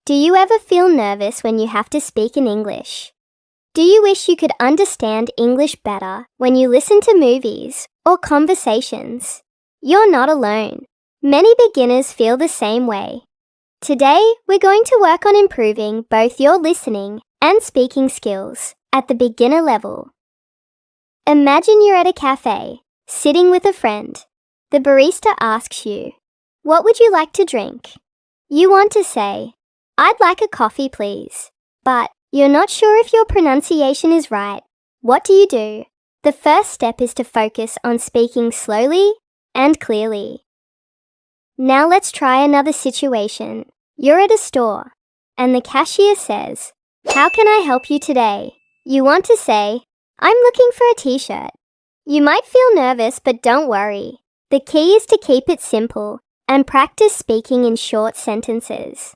Do you ever feel nervous when you have to speak in English? Do you wish you could understand English better when you listen to movies or conversations? You're not alone. Many beginners feel the same way. Today, we're going to work on improving both your listening and speaking skills at the beginner level. Imagine you're at a cafe, sitting with a friend. The barista asks you, "What would you like to drink?" You want to say, "I'd like a coffee, please," but you're not sure if your pronunciation is right. What do? The first step is to focus on speaking slowly and clearly. Now let's try another situation. You're at a store, and the cashier says, "How can I help you today?" You want to say, "I'm looking for a t-shirt." You might feel nervous, but don't worry. The key is to keep it simple and practice speaking in short sentences.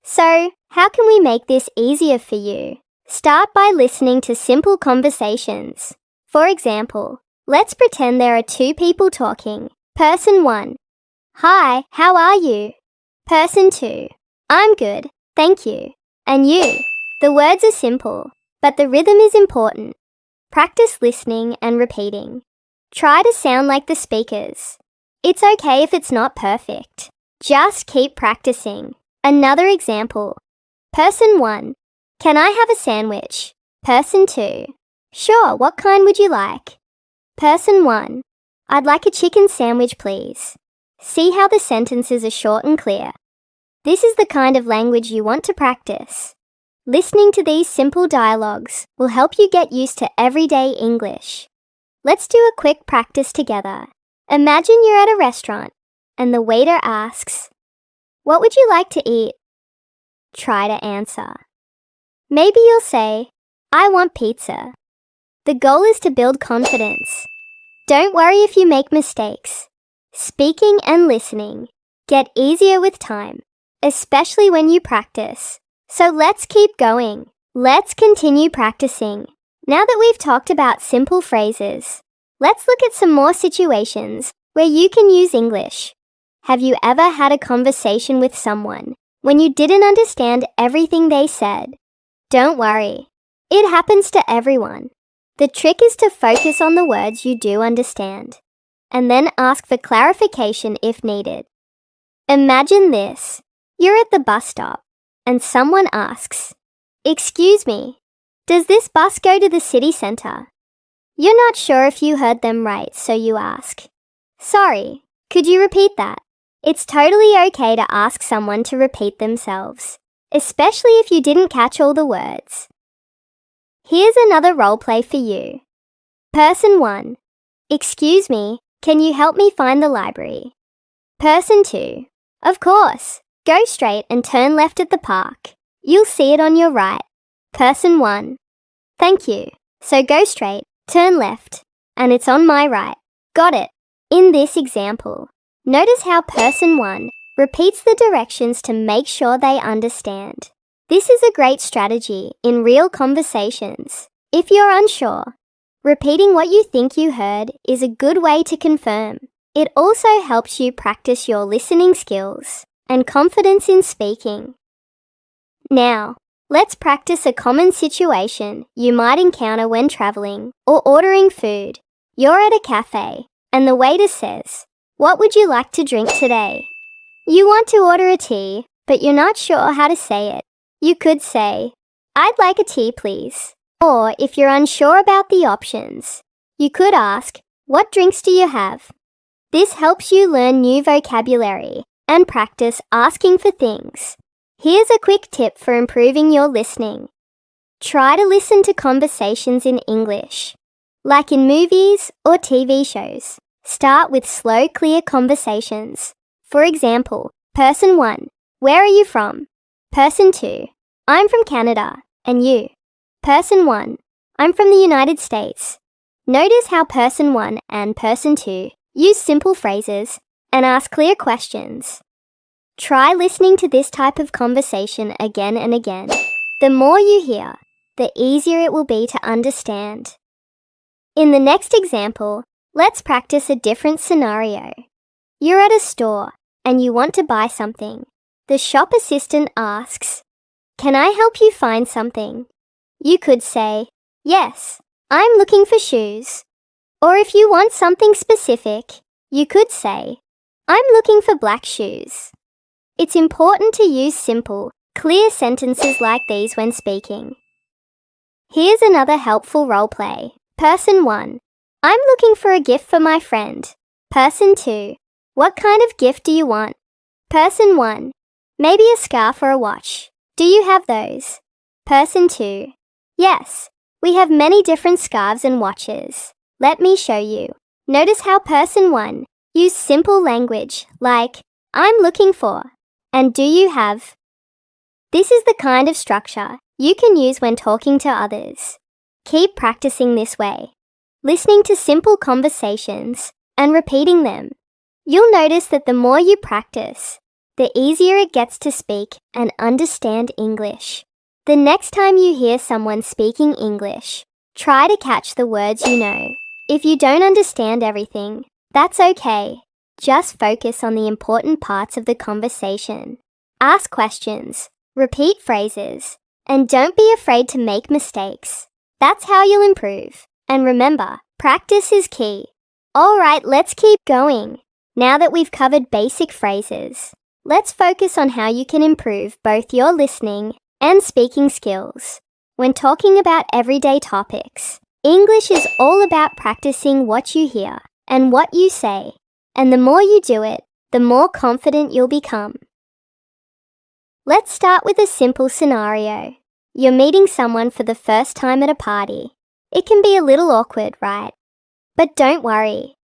So, how can we make this easier for you? Start by listening to simple conversations. For example, let's pretend there are two people talking. Person 1, "Hi, how are you?" Person 2, "I'm good, thank you." And you? The words are simple, but the rhythm is important. Practice listening and repeating. Try to sound like the speakers. It's okay if it's not perfect. Just keep practicing. Another example. Person 1, "Can I have a sandwich?" Person 2, "Sure, what kind would you like?" Person 1, "I'd like a chicken sandwich, please." See how the sentences are short and clear. This is the kind of language you want to practice. Listening to these simple dialogues will help you get used to everyday English. Let's do a quick practice together. Imagine you're at a restaurant and the waiter asks, "What would you like to eat?" Try to answer. Maybe you'll say, "I want pizza." The goal is to build confidence. Don't worry if you make mistakes. Speaking and listening get easier with time, especially when you practice. So let's keep going. Let's continue practicing. Now that we've talked about simple phrases, let's look at some more situations where you can use English. Have you ever had a conversation with someone when you didn't understand everything they said? Don't worry. It happens to everyone. The trick is to focus on the words you do understand, and then ask for clarification if needed. Imagine this. You're at the bus stop, and someone asks, "Excuse me, does this bus go to the city centre?" You're not sure if you heard them right, so you ask, "Sorry, could you repeat that?" It's totally okay to ask someone to repeat themselves, especially if you didn't catch all the words. Here's another role play for you. Person 1, "Excuse me, can you help me find the library?" Person 2, "Of course, go straight and turn left at the park. You'll see it on your right." Person 1, "Thank you, so go straight, turn left, and it's on my right." Got it. In this example, notice how person 1 repeats the directions to make sure they understand. This is a great strategy in real conversations. If you're unsure, repeating what you think you heard is a good way to confirm. It also helps you practice your listening skills and confidence in speaking. Now, let's practice a common situation you might encounter when traveling or ordering food. You're at a cafe, and the waiter says, "What would you like to drink today?" You want to order a tea, but you're not sure how to say it. You could say, "I'd like a tea, please." Or if you're unsure about the options, you could ask, "What drinks do you have?" This helps you learn new vocabulary and practice asking for things. Here's a quick tip for improving your listening. Try to listen to conversations in English. Like in movies or TV shows, start with slow, clear conversations. For example, person 1, "Where are you from?" Person 2, "I'm from Canada, and you?" Person 1, "I'm from the United States." Notice how person 1 and person 2 use simple phrases and ask clear questions. Try listening to this type of conversation again and again. The more you hear, the easier it will be to understand. In the next example, let's practice a different scenario. You're at a store and you want to buy something. The shop assistant asks, "Can I help you find something?" You could say, "Yes, I'm looking for shoes." Or if you want something specific, you could say, "I'm looking for black shoes." It's important to use simple, clear sentences like these when speaking. Here's another helpful role play. Person 1. I'm looking for a gift for my friend. Person 2. What kind of gift do you want? Person 1. Maybe a scarf or a watch. Do you have those? Person 2. Yes, we have many different scarves and watches. Let me show you. Notice how person 1 used simple language like, I'm looking for, and do you have? This is the kind of structure you can use when talking to others. Keep practicing this way, listening to simple conversations and repeating them. You'll notice that the more you practice, the easier it gets to speak and understand English. The next time you hear someone speaking English, try to catch the words you know. If you don't understand everything, that's okay. Just focus on the important parts of the conversation. Ask questions, repeat phrases, and don't be afraid to make mistakes. That's how you'll improve. And remember, practice is key. All right, let's keep going. Now that we've covered basic phrases, let's focus on how you can improve both your listening and speaking skills. When talking about everyday topics, English is all about practicing what you hear and what you say. And the more you do it, the more confident you'll become. Let's start with a simple scenario. You're meeting someone for the first time at a party. It can be a little awkward, right? But don't worry.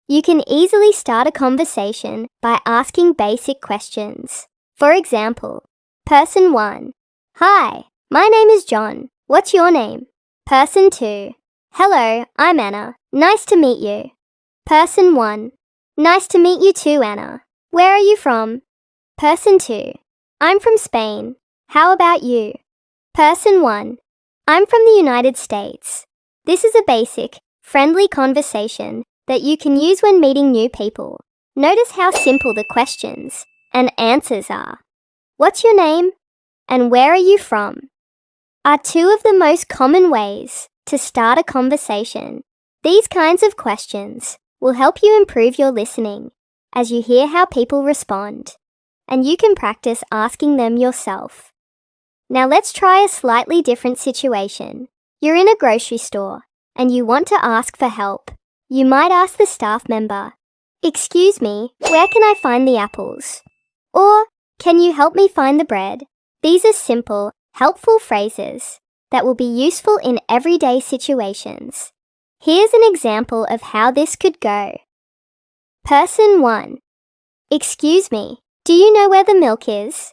You can easily start a conversation by asking basic questions. For example, person 1. Hi, my name is John. What's your name? Person 2. Hello, I'm Anna. Nice to meet you. Person 1. Nice to meet you too, Anna. Where are you from? Person 2. I'm from Spain. How about you? Person 1. I'm from the United States. This is a basic, friendly conversation that you can use when meeting new people. Notice how simple the questions and answers are. What's your name? And where are you from? Are two of the most common ways to start a conversation. These kinds of questions will help you improve your listening as you hear how people respond, and you can practice asking them yourself. Now let's try a slightly different situation. You're in a grocery store and you want to ask for help. You might ask the staff member, "Excuse me, where can I find the apples?" Or, "Can you help me find the bread?" These are simple, helpful phrases that will be useful in everyday situations. Here's an example of how this could go. Person 1. Excuse me, do you know where the milk is?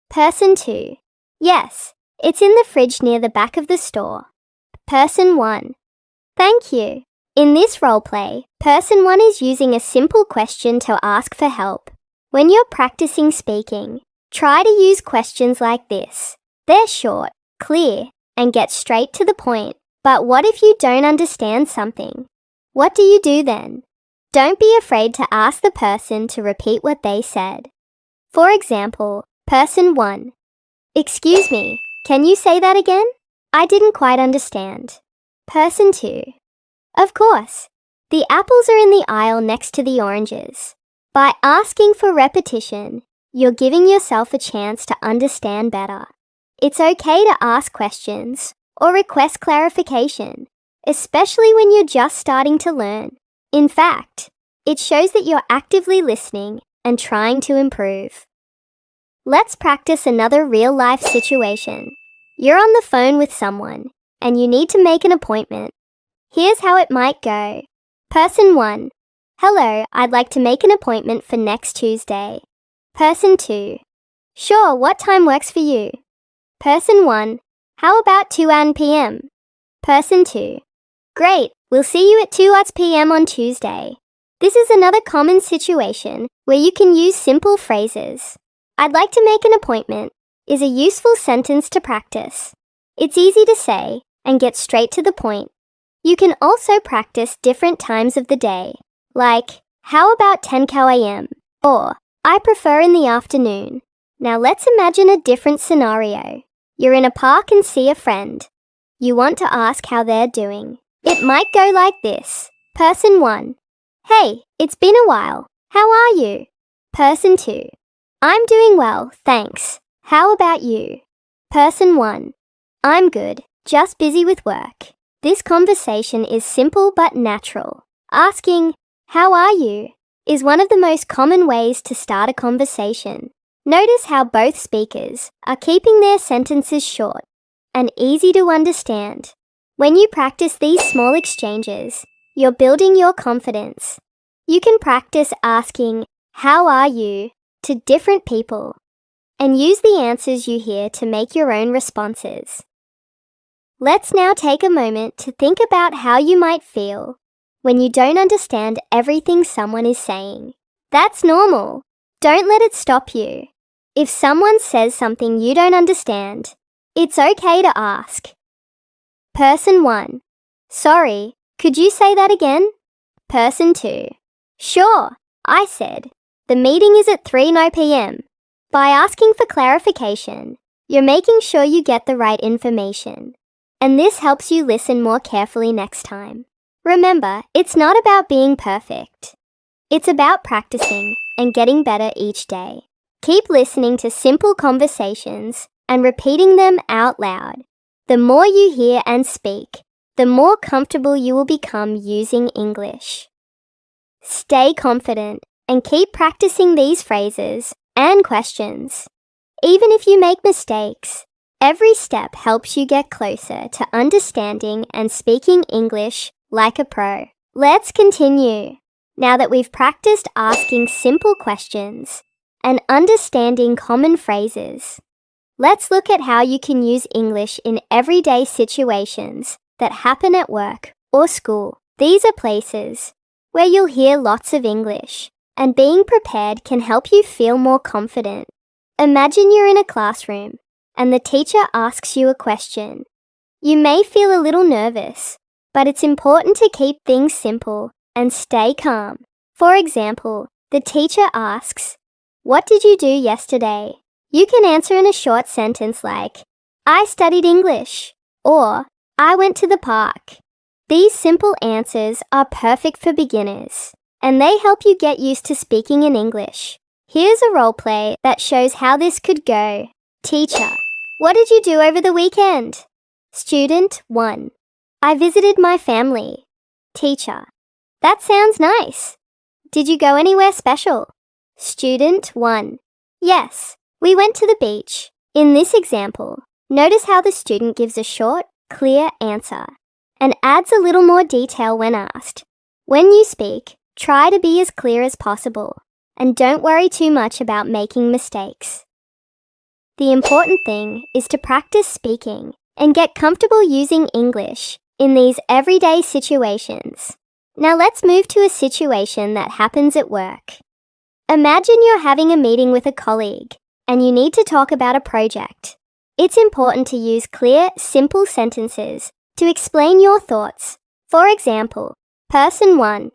Person 2. Yes, it's in the fridge near the back of the store. Person 1. Thank you. In this role play, person 1 is using a simple question to ask for help. When you're practicing speaking, try to use questions like this. They're short, clear, and get straight to the point. But what if you don't understand something? What do you do then? Don't be afraid to ask the person to repeat what they said. For example, person 1. Excuse me, can you say that again? I didn't quite understand. Person 2. Of course, the apples are in the aisle next to the oranges. By asking for repetition, you're giving yourself a chance to understand better. It's okay to ask questions or request clarification, especially when you're just starting to learn. In fact, it shows that you're actively listening and trying to improve. Let's practice another real-life situation. You're on the phone with someone and you need to make an appointment. Here's how it might go. Person 1. Hello, I'd like to make an appointment for next Tuesday. Person 2. Sure, what time works for you? Person 1. How about 2 p.m.? Person 2. Great, we'll see you at 2 p.m. on Tuesday. This is another common situation where you can use simple phrases. I'd like to make an appointment is a useful sentence to practice. It's easy to say and get straight to the point. You can also practice different times of the day, like, how about 10 a.m.? Or, I prefer in the afternoon. Now let's imagine a different scenario. You're in a park and see a friend. You want to ask how they're doing. It might go like this. Person 1. Hey, it's been a while. How are you? Person 2. I'm doing well, thanks. How about you? Person 1. I'm good, just busy with work. This conversation is simple but natural. Asking, how are you, is one of the most common ways to start a conversation. Notice how both speakers are keeping their sentences short and easy to understand. When you practice these small exchanges, you're building your confidence. You can practice asking, how are you, to different people, and use the answers you hear to make your own responses. Let's now take a moment to think about how you might feel when you don't understand everything someone is saying. That's normal. Don't let it stop you. If someone says something you don't understand, it's okay to ask. Person 1. Sorry, could you say that again? Person 2. Sure, I said. The meeting is at 3 p.m. By asking for clarification, you're making sure you get the right information. And this helps you listen more carefully next time. Remember, it's not about being perfect. It's about practicing and getting better each day. Keep listening to simple conversations and repeating them out loud. The more you hear and speak, the more comfortable you will become using English. Stay confident and keep practicing these phrases and questions. Even if you make mistakes, every step helps you get closer to understanding and speaking English like a pro. Let's continue. Now that we've practiced asking simple questions and understanding common phrases, let's look at how you can use English in everyday situations that happen at work or school. These are places where you'll hear lots of English, and being prepared can help you feel more confident. Imagine you're in a classroom and the teacher asks you a question. You may feel a little nervous, but it's important to keep things simple and stay calm. For example, the teacher asks, "What did you do yesterday?" You can answer in a short sentence like, "I studied English," or "I went to the park." These simple answers are perfect for beginners, and they help you get used to speaking in English. Here's a role play that shows how this could go. Teacher, what did you do over the weekend? Student 1. I visited my family. Teacher, that sounds nice. Did you go anywhere special? Student 1. Yes, we went to the beach. In this example, notice how the student gives a short, clear answer and adds a little more detail when asked. When you speak, try to be as clear as possible and don't worry too much about making mistakes. The important thing is to practice speaking and get comfortable using English in these everyday situations. Now let's move to a situation that happens at work. Imagine you're having a meeting with a colleague and you need to talk about a project. It's important to use clear, simple sentences to explain your thoughts. For example, Person 1.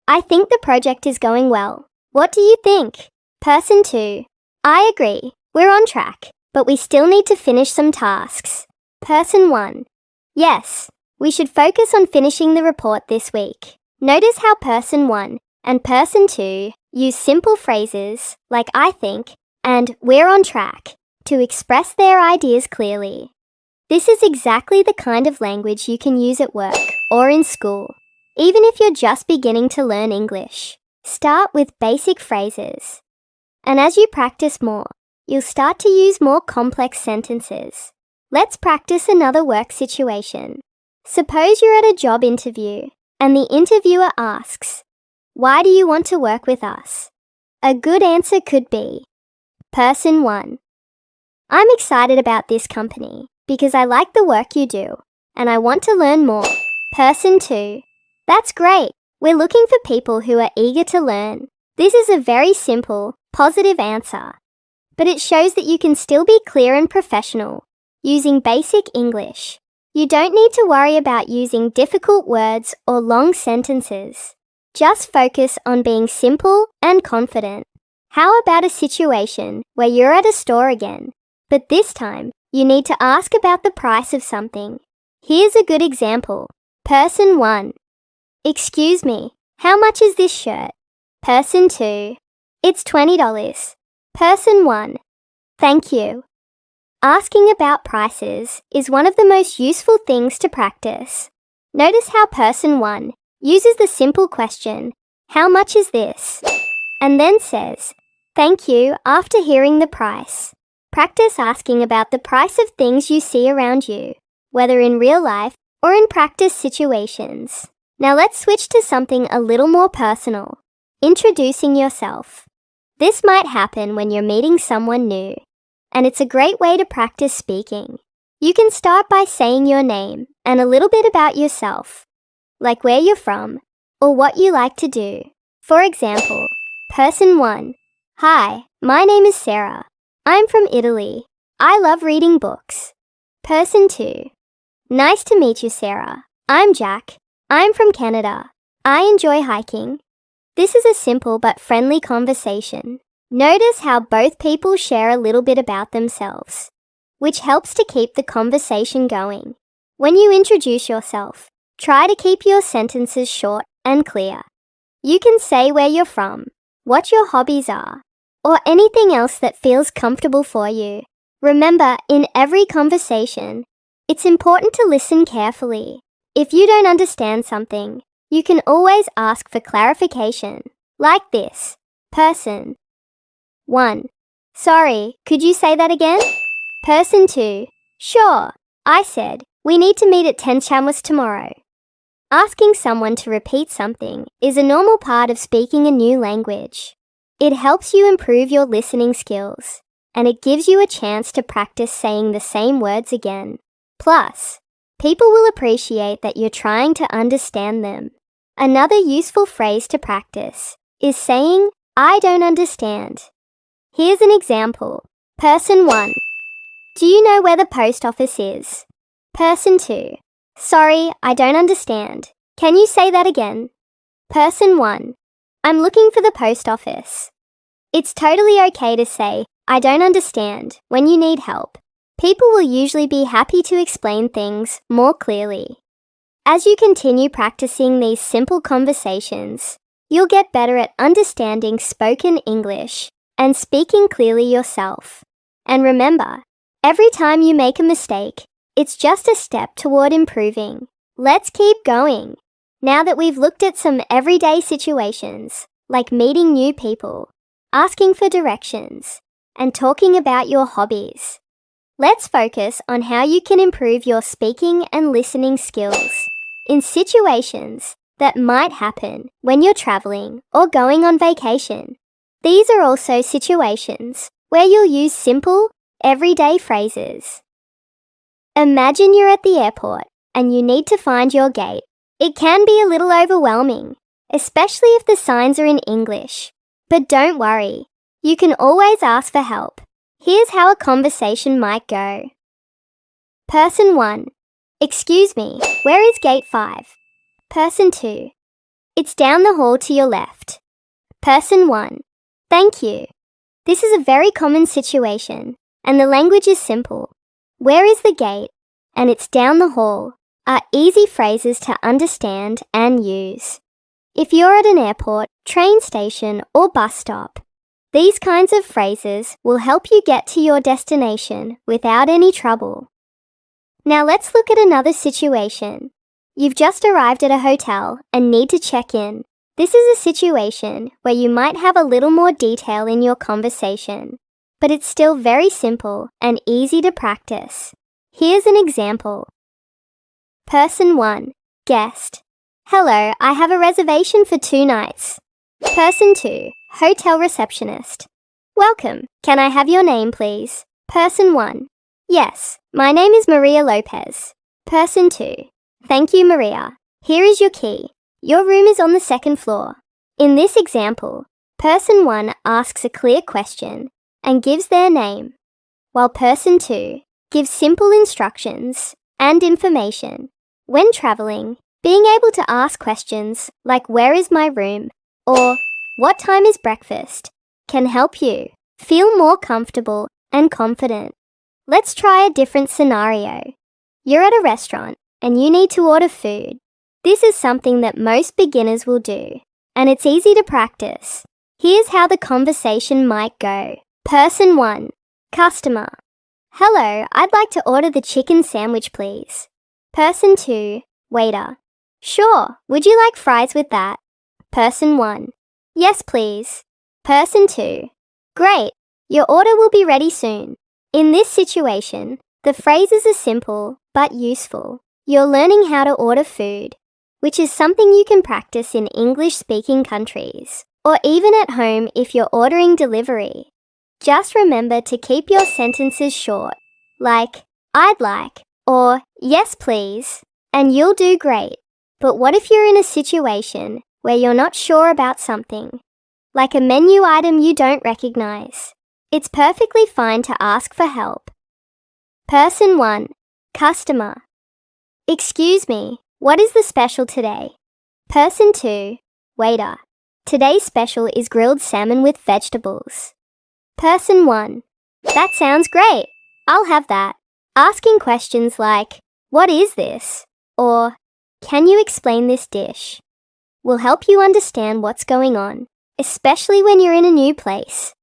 I think the project is going well. What do you think? Person 2. I agree. We're on track, but we still need to finish some tasks. Person 1. Yes, we should focus on finishing the report this week. Notice how Person 1 and Person 2 use simple phrases like I think and we're on track to express their ideas clearly. This is exactly the kind of language you can use at work or in school. Even if you're just beginning to learn English, start with basic phrases. And as you practice more, you'll start to use more complex sentences. Let's practice another work situation. Suppose you're at a job interview and the interviewer asks, "Why do you want to work with us?" A good answer could be, Person 1. I'm excited about this company because I like the work you do and I want to learn more. Person 2. That's great. We're looking for people who are eager to learn. This is a very simple, positive answer, but it shows that you can still be clear and professional using basic English. You don't need to worry about using difficult words or long sentences. Just focus on being simple and confident. How about a situation where you're at a store again, but this time you need to ask about the price of something? Here's a good example. Person 1. Excuse me, how much is this shirt? Person 2. It's $20. Person 1. Thank you. Asking about prices is one of the most useful things to practice. Notice how person 1 uses the simple question, how much is this? And then says, thank you after hearing the price. Practice asking about the price of things you see around you, whether in real life or in practice situations. Now let's switch to something a little more personal. Introducing yourself. This might happen when you're meeting someone new, and it's a great way to practice speaking. You can start by saying your name and a little bit about yourself, like where you're from or what you like to do. For example, person 1. Hi, my name is Sarah. I'm from Italy. I love reading books. Person 2. Nice to meet you, Sarah. I'm Jack. I'm from Canada. I enjoy hiking. This is a simple but friendly conversation. Notice how both people share a little bit about themselves, which helps to keep the conversation going. When you introduce yourself, try to keep your sentences short and clear. You can say where you're from, what your hobbies are, or anything else that feels comfortable for you. Remember, in every conversation, it's important to listen carefully. If you don't understand something, you can always ask for clarification, like this. Person 1. Sorry, could you say that again? Person 2. Sure, I said, we need to meet at 10 Chamwas tomorrow. Asking someone to repeat something is a normal part of speaking a new language. It helps you improve your listening skills, and it gives you a chance to practice saying the same words again. Plus, people will appreciate that you're trying to understand them. Another useful phrase to practice is saying, I don't understand. Here's an example. Person 1. Do you know where the post office is? Person 2. Sorry, I don't understand. Can you say that again? Person 1. I'm looking for the post office. It's totally okay to say, I don't understand, when you need help. People will usually be happy to explain things more clearly. As you continue practicing these simple conversations, you'll get better at understanding spoken English and speaking clearly yourself. And remember, every time you make a mistake, it's just a step toward improving. Let's keep going. Now that we've looked at some everyday situations, like meeting new people, asking for directions, and talking about your hobbies, let's focus on how you can improve your speaking and listening skills in situations that might happen when you're traveling or going on vacation. These are also situations where you'll use simple, everyday phrases. Imagine you're at the airport and you need to find your gate. It can be a little overwhelming, especially if the signs are in English. But don't worry, you can always ask for help. Here's how a conversation might go. Person 1. Excuse me, where is gate 5? Person 2. It's down the hall to your left. Person 1. Thank you. This is a very common situation, and the language is simple. Where is the gate? And it's down the hall are easy phrases to understand and use. If you're at an airport, train station, or bus stop, these kinds of phrases will help you get to your destination without any trouble. Now let's look at another situation. You've just arrived at a hotel and need to check in. This is a situation where you might have a little more detail in your conversation, but it's still very simple and easy to practice. Here's an example. Person 1. Guest. Hello, I have a reservation for 2 nights. Person 2. Hotel receptionist. Welcome. Can I have your name, please? Person 1. Yes, my name is Maria Lopez. Person 2. Thank you, Maria. Here is your key. Your room is on the 2nd floor. In this example, person 1 asks a clear question and gives their name, while person 2 gives simple instructions and information. When traveling, being able to ask questions like where is my room or what time is breakfast can help you feel more comfortable and confident. Let's try a different scenario. You're at a restaurant and you need to order food. This is something that most beginners will do, and it's easy to practice. Here's how the conversation might go. Person 1, customer. Hello, I'd like to order the chicken sandwich, please. Person 2, waiter. Sure, would you like fries with that? Person 1, yes please. Person 2, great, your order will be ready soon. In this situation, the phrases are simple but useful. You're learning how to order food, which is something you can practice in English-speaking countries, or even at home if you're ordering delivery. Just remember to keep your sentences short, like, I'd like, or yes please, and you'll do great. But what if you're in a situation where you're not sure about something, like a menu item you don't recognize? It's perfectly fine to ask for help. Person 1, customer. Excuse me, what is the special today? Person 2, waiter. Today's special is grilled salmon with vegetables. Person 1, that sounds great. I'll have that. Asking questions like, what is this? Or, can you explain this dish? Will help you understand what's going on, especially when you're in a new place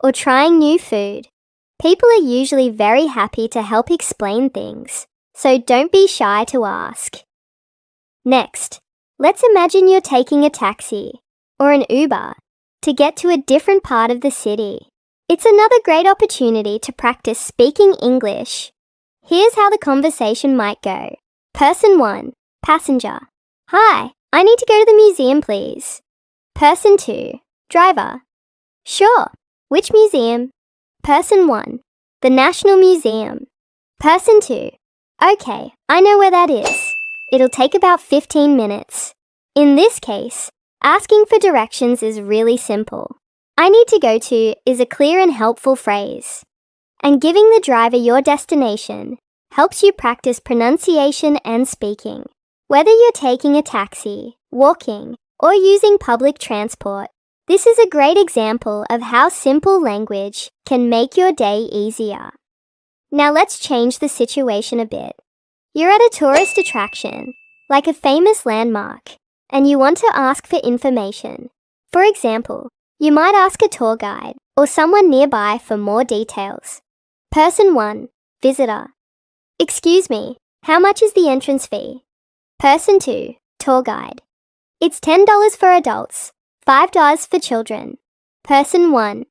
or trying new food. People are usually very happy to help explain things, so don't be shy to ask. Next, let's imagine you're taking a taxi or an Uber to get to a different part of the city. It's another great opportunity to practice speaking English. Here's how the conversation might go. Person 1, passenger. Hi, I need to go to the museum, please. Person 2, driver. Sure, which museum? Person 1, the National Museum. Person 2, okay, I know where that is. It'll take about 15 minutes. In this case, asking for directions is really simple. I need to go to is a clear and helpful phrase. And giving the driver your destination helps you practice pronunciation and speaking. Whether you're taking a taxi, walking, or using public transport, this is a great example of how simple language can make your day easier. Now let's change the situation a bit. You're at a tourist attraction, like a famous landmark, and you want to ask for information. For example, you might ask a tour guide or someone nearby for more details. Person 1, visitor. Excuse me, how much is the entrance fee? Person 2, tour guide. It's $10 for adults, $5 for children. Person 1,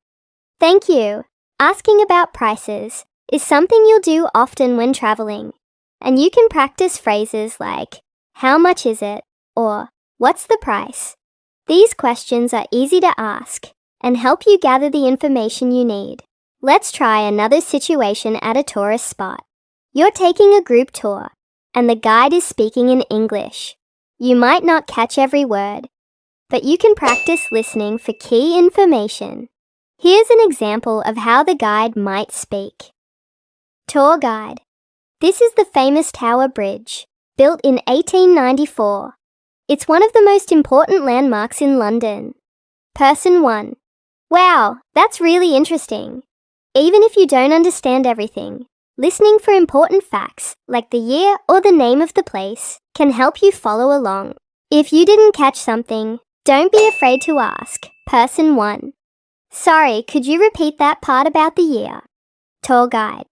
thank you. Asking about prices is something you'll do often when traveling, and you can practice phrases like, how much is it? Or, what's the price? These questions are easy to ask and help you gather the information you need. Let's try another situation at a tourist spot. You're taking a group tour, and the guide is speaking in English. You might not catch every word, but you can practice listening for key information. Here's an example of how the guide might speak. Tour guide. This is the famous Tower Bridge, built in 1894. It's one of the most important landmarks in London. Person 1. Wow, that's really interesting. Even if you don't understand everything, listening for important facts like the year or the name of the place can help you follow along. If you didn't catch something, don't be afraid to ask. Person 1. Sorry, could you repeat that part about the year? Tour guide.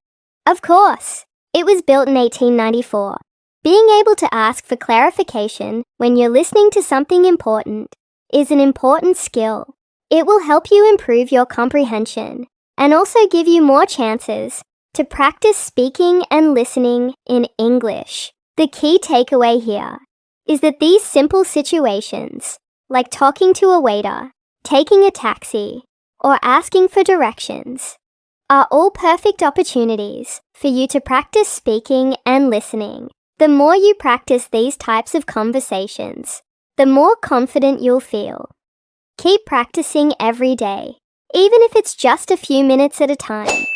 Of course. It was built in 1894. Being able to ask for clarification when you're listening to something important is an important skill. It will help you improve your comprehension and also give you more chances to practice speaking and listening in English. The key takeaway here is that these simple situations, like talking to a waiter, taking a taxi, or asking for directions, are all perfect opportunities for you to practice speaking and listening. The more you practice these types of conversations, the more confident you'll feel. Keep practicing every day, even if it's just a few minutes at a time.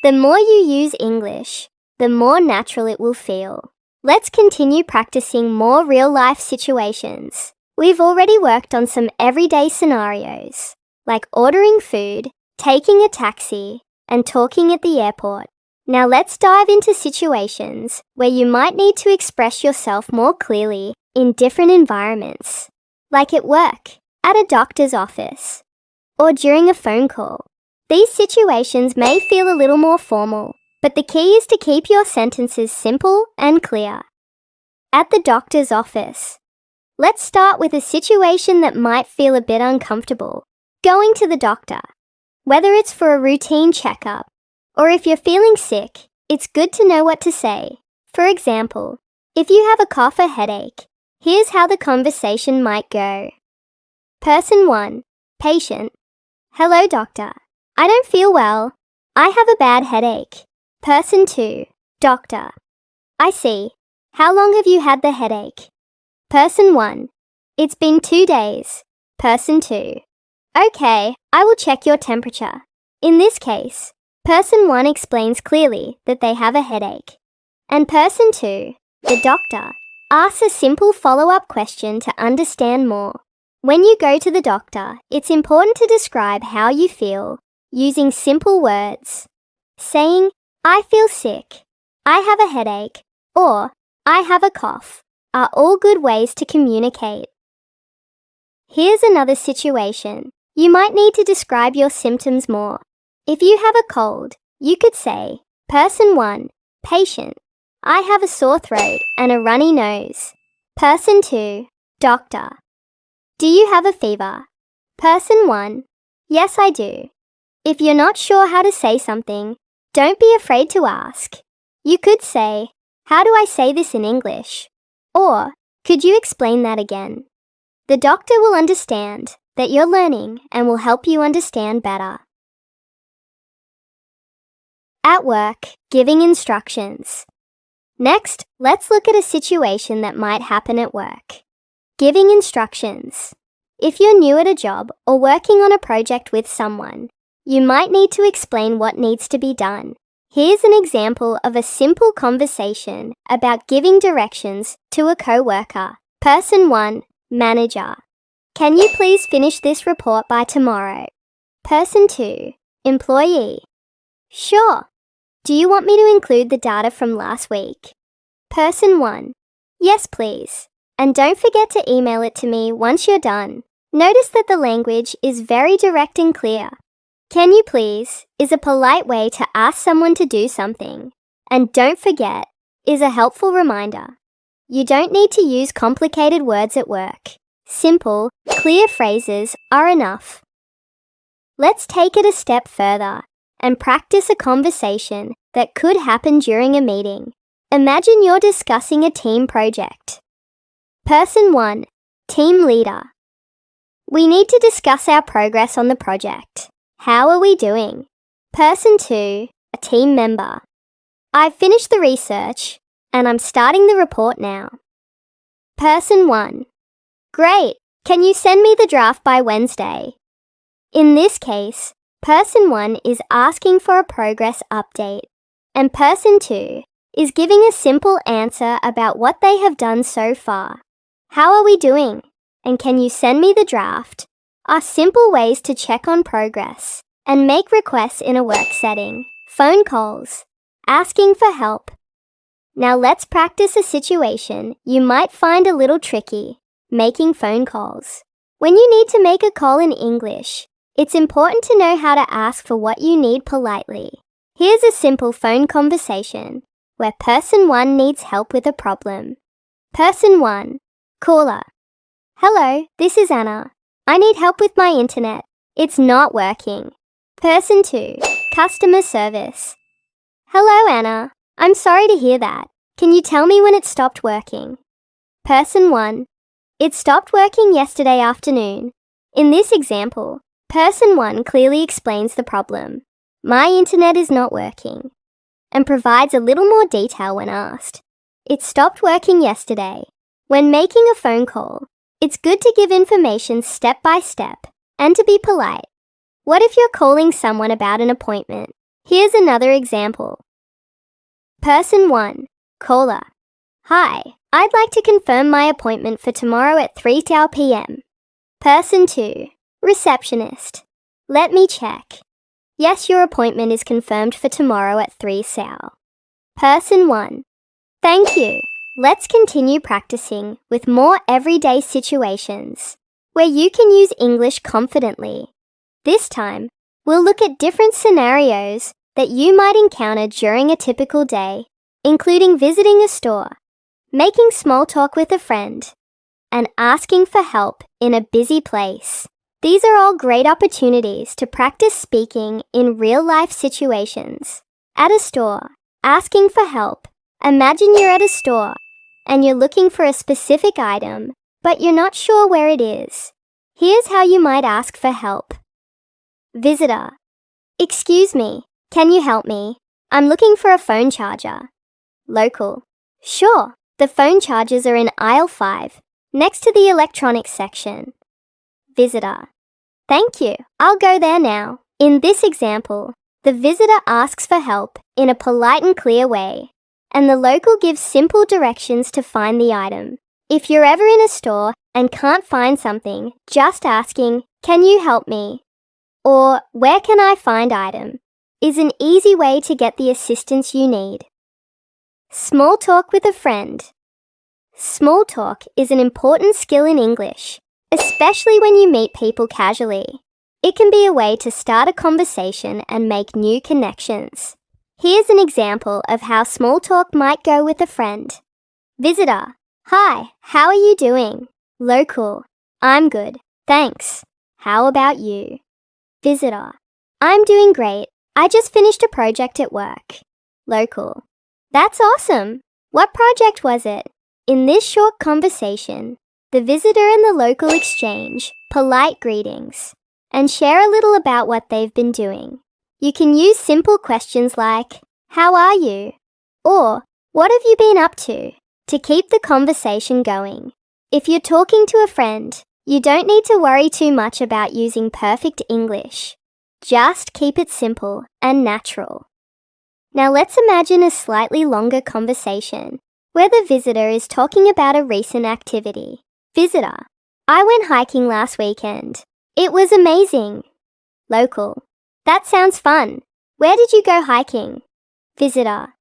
The more you use English, the more natural it will feel. Let's continue practicing more real-life situations. We've already worked on some everyday scenarios, like ordering food taking a taxi, and talking at the airport. Now let's dive into situations where you might need to express yourself more clearly in different environments, like at work, at a doctor's office, or during a phone call. These situations may feel a little more formal, but the key is to keep your sentences simple and clear. At the doctor's office. Let's start with a situation that might feel a bit uncomfortable. Going to the doctor. Whether it's for a routine checkup, or if you're feeling sick, it's good to know what to say. For example, if you have a cough or headache, here's how the conversation might go. Person 1, patient. Hello, doctor. I don't feel well. I have a bad headache. Person 2, doctor. I see. How long have you had the headache? Person 1. It's been 2 days. Person 2. Okay, I will check your temperature. In this case, person 1 explains clearly that they have a headache. And person 2, the doctor, asks a simple follow-up question to understand more. When you go to the doctor, it's important to describe how you feel using simple words. Saying, I feel sick, I have a headache, or I have a cough are all good ways to communicate. Here's another situation. You might need to describe your symptoms more. If you have a cold, you could say, Person 1, patient. I have a sore throat and a runny nose. Person 2, doctor. Do you have a fever? Person 1, yes, I do. If you're not sure how to say something, don't be afraid to ask. You could say, how do I say this in English? Or, could you explain that again? The doctor will understand that you're learning and will help you understand better. At work, giving instructions. Next, let's look at a situation that might happen at work. Giving instructions. If you're new at a job or working on a project with someone, you might need to explain what needs to be done. Here's an example of a simple conversation about giving directions to a co-worker. Person 1, manager. Can you please finish this report by tomorrow? Person 2, employee. Sure. Do you want me to include the data from last week? Person 1, yes please. And don't forget to email it to me once you're done. Notice that the language is very direct and clear. Can you please is a polite way to ask someone to do something. And don't forget is a helpful reminder. You don't need to use complicated words at work. Simple, clear phrases are enough. Let's take it a step further and practice a conversation that could happen during a meeting. Imagine you're discussing a team project. Person 1, team leader. We need to discuss our progress on the project. How are we doing? Person 2, a team member. I've finished the research and I'm starting the report now. Person 1, great. Can you send me the draft by Wednesday? In this case, person 1 is asking for a progress update, and person 2 is giving a simple answer about what they have done so far. How are we doing? And can you send me the draft? Are simple ways to check on progress and make requests in a work setting, phone calls, asking for help. Now let's practice a situation you might find a little tricky, making phone calls. When you need to make a call in English, it's important to know how to ask for what you need politely. Here's a simple phone conversation where person 1 needs help with a problem. Person 1, caller. Hello, this is Anna. I need help with my internet. It's not working. Person 2, customer service. Hello, Anna. I'm sorry to hear that. Can you tell me when it stopped working? Person 1, it stopped working yesterday afternoon. In this example, person 1 clearly explains the problem. My internet is not working, and provides a little more detail when asked. It stopped working yesterday. When making a phone call, it's good to give information step by step and to be polite. What if you're calling someone about an appointment? Here's another example. Person 1, caller. Hi, I'd like to confirm my appointment for tomorrow at 3:00 p.m. Person 2, receptionist. Let me check. Yes, your appointment is confirmed for tomorrow at 3 Sao. Person 1. Thank you. Let's continue practicing with more everyday situations where you can use English confidently. This time, we'll look at different scenarios that you might encounter during a typical day, including visiting a store, making small talk with a friend, and asking for help in a busy place. These are all great opportunities to practice speaking in real-life situations. At a store, asking for help. Imagine you're at a store and you're looking for a specific item, but you're not sure where it is. Here's how you might ask for help. Visitor. Excuse me, can you help me? I'm looking for a phone charger. Local. Sure, the phone chargers are in aisle 5, next to the electronics section. Visitor. Thank you, I'll go there now. In this example, the visitor asks for help in a polite and clear way, and the local gives simple directions to find the item. If you're ever in a store and can't find something, just asking, "Can you help me?" or "Where can I find item?" is an easy way to get the assistance you need. Small talk with a friend. Small talk is an important skill in English, especially when you meet people casually. It can be a way to start a conversation and make new connections. Here's an example of how small talk might go with a friend. Visitor. Hi, how are you doing? Local. I'm good, thanks. How about you? Visitor. I'm doing great. I just finished a project at work. Local. That's awesome. What project was it? In this short conversation, the visitor and the local exchange polite greetings and share a little about what they've been doing. You can use simple questions like, "How are you?" or "What have you been up to keep the conversation going. If you're talking to a friend, you don't need to worry too much about using perfect English. Just keep it simple and natural. Now let's imagine a slightly longer conversation where the visitor is talking about a recent activity. Visitor. I went hiking last weekend. It was amazing. Local. That sounds fun. Where did you go hiking? Visitor.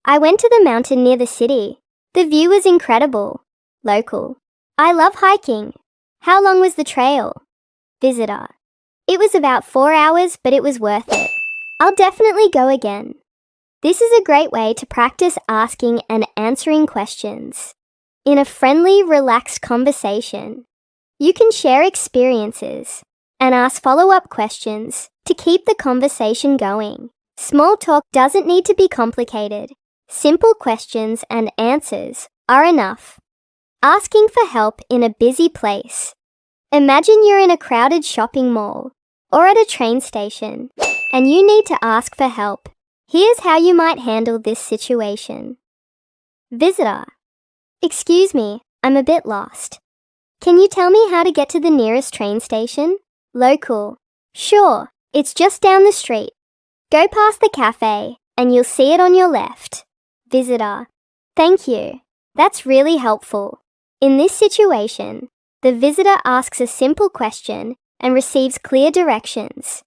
I went to the mountain near the city. The view was incredible. Local. I love hiking. How long was the trail? Visitor. It was about 4 hours, but it was worth it. I'll definitely go again. This is a great way to practice asking and answering questions. In a friendly, relaxed conversation, you can share experiences and ask follow-up questions to keep the conversation going. Small talk doesn't need to be complicated. Simple questions and answers are enough. Asking for help in a busy place. Imagine you're in a crowded shopping mall or at a train station and you need to ask for help. Here's how you might handle this situation. Visitor. Excuse me, I'm a bit lost. Can you tell me how to get to the nearest train station? Local. Sure, it's just down the street. Go past the cafe and you'll see it on your left. Visitor. Thank you. That's really helpful. In this situation, the visitor asks a simple question and receives clear directions.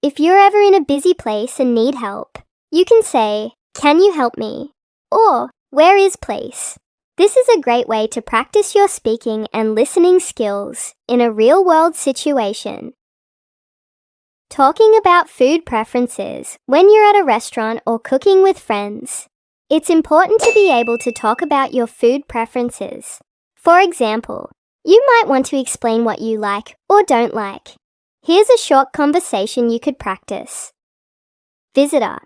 If you're ever in a busy place and need help, you can say, "Can you help me?" or "Where is place?" This is a great way to practice your speaking and listening skills in a real-world situation. Talking about food preferences when you're at a restaurant or cooking with friends. It's important to be able to talk about your food preferences. For example, you might want to explain what you like or don't like. Here's a short conversation you could practice. Visitor.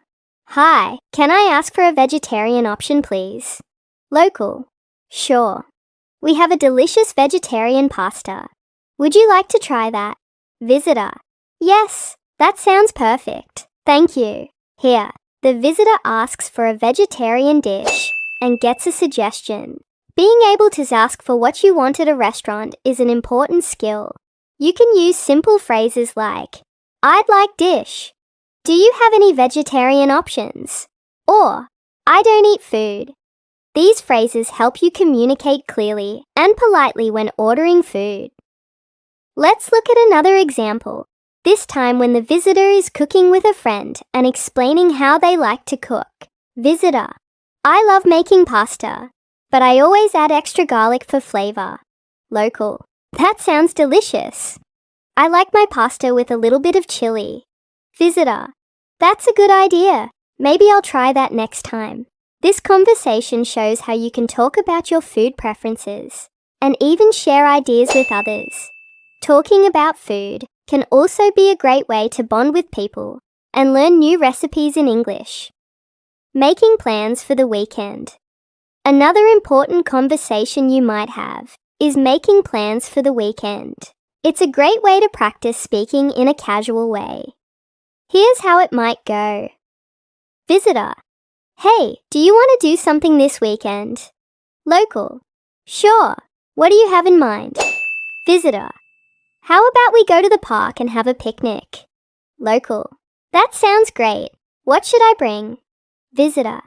Hi, can I ask for a vegetarian option, please? Local. Sure. We have a delicious vegetarian pasta. Would you like to try that? Visitor. Yes, that sounds perfect. Thank you. Here, the visitor asks for a vegetarian dish and gets a suggestion. Being able to ask for what you want at a restaurant is an important skill. You can use simple phrases like, "I'd like dish." "Do you have any vegetarian options?" or "I don't eat food." These phrases help you communicate clearly and politely when ordering food. Let's look at another example. This time when the visitor is cooking with a friend and explaining how they like to cook. Visitor: I love making pasta, but I always add extra garlic for flavor. Local: that sounds delicious. I like my pasta with a little bit of chili. Visitor: that's a good idea. Maybe I'll try that next time. This conversation shows how you can talk about your food preferences and even share ideas with others. Talking about food can also be a great way to bond with people and learn new recipes in English. Making plans for the weekend. Another important conversation you might have is making plans for the weekend. It's a great way to practice speaking in a casual way. Here's how it might go. Visitor: hey, do you want to do something this weekend? Local: sure. What do you have in mind? Visitor: how about we go to the park and have a picnic? Local: that sounds great. What should I bring? Visitor: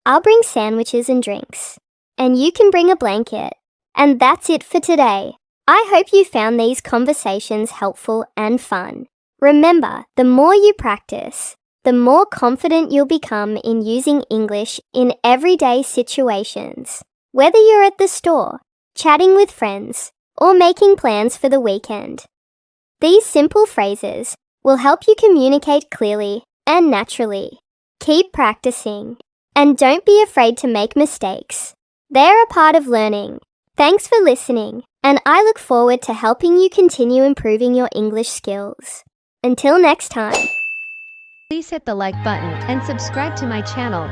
I'll bring sandwiches and drinks. And you can bring a blanket. And that's it for today. I hope you found these conversations helpful and fun. Remember, the more you practice, the more confident you'll become in using English in everyday situations. Whether you're at the store, chatting with friends, or making plans for the weekend. These simple phrases will help you communicate clearly and naturally. Keep practicing, and don't be afraid to make mistakes. They're a part of learning. Thanks for listening, and I look forward to helping you continue improving your English skills. Until next time. Please hit the like button and subscribe to my channel.